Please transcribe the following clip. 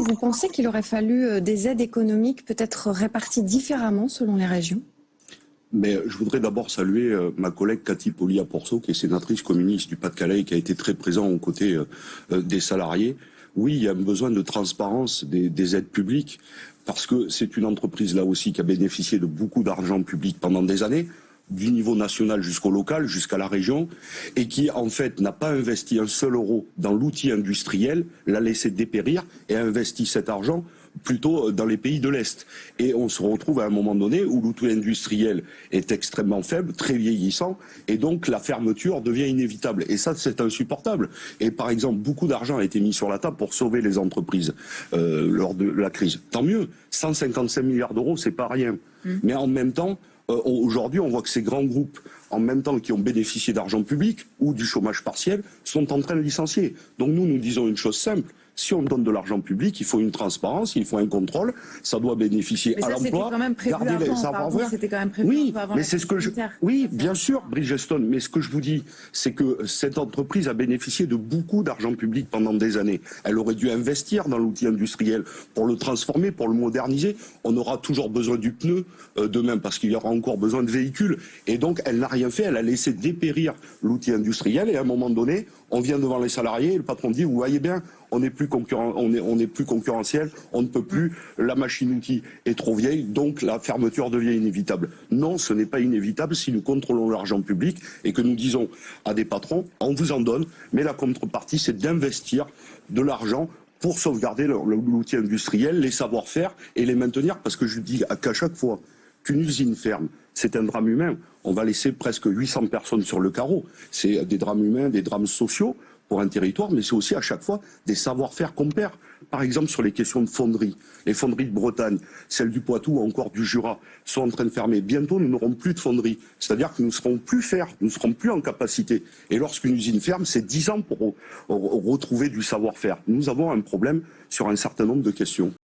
vous pensez qu'il aurait fallu des aides économiques peut-être réparties différemment selon les régions ? Mais je voudrais d'abord saluer ma collègue Cathy Polia-Porceau, qui est sénatrice communiste du Pas-de-Calais et qui a été très présent aux côtés des salariés. Oui, il y a un besoin de transparence des aides publiques, parce que c'est une entreprise là aussi qui a bénéficié de beaucoup d'argent public pendant des années, du niveau national jusqu'au local, jusqu'à la région, et qui en fait n'a pas investi un seul euro dans l'outil industriel, l'a laissé dépérir et a investi cet argent plutôt dans les pays de l'Est. Et on se retrouve à un moment donné où l'outil industriel est extrêmement faible, très vieillissant, et donc la fermeture devient inévitable. Et ça, c'est insupportable. Et par exemple, beaucoup d'argent a été mis sur la table pour sauver les entreprises lors de la crise. Tant mieux, 155 milliards d'euros, c'est pas rien. Mais en même temps, aujourd'hui, on voit que ces grands groupes, en même temps qui ont bénéficié d'argent public ou du chômage partiel, sont en train de licencier. Donc nous disons une chose simple. Si on donne de l'argent public, il faut une transparence, il faut un contrôle, ça doit bénéficier à l'emploi. C'était quand même prévu c'était quand même prévu oui, avant mais c'est ce que oui, bien sûr, Bridgestone, mais ce que je vous dis, c'est que cette entreprise a bénéficié de beaucoup d'argent public pendant des années. Elle aurait dû investir dans l'outil industriel pour le transformer, pour le moderniser. On aura toujours besoin du pneu demain parce qu'il y aura encore besoin de véhicules. Et donc, elle n'a rien fait, elle a laissé dépérir l'outil industriel et à un moment donné, on vient devant les salariés et le patron dit, vous voyez bien, on n'est plus concurrentiel, on ne peut plus, la machine-outil est trop vieille, donc la fermeture devient inévitable. Non, ce n'est pas inévitable si nous contrôlons l'argent public et que nous disons à des patrons, on vous en donne, mais la contrepartie, c'est d'investir de l'argent pour sauvegarder l'outil industriel, les savoir-faire et les maintenir, parce que je dis qu'à chaque fois qu'une usine ferme, c'est un drame humain. On va laisser presque 800 personnes sur le carreau. C'est des drames humains, des drames sociaux pour un territoire, mais c'est aussi à chaque fois des savoir-faire qu'on perd. Par exemple, sur les questions de fonderie. Les fonderies de Bretagne, celles du Poitou ou encore du Jura sont en train de fermer. Bientôt, nous n'aurons plus de fonderie. C'est-à-dire que nous ne serons plus en capacité. Et lorsqu'une usine ferme, c'est 10 ans pour retrouver du savoir-faire. Nous avons un problème sur un certain nombre de questions.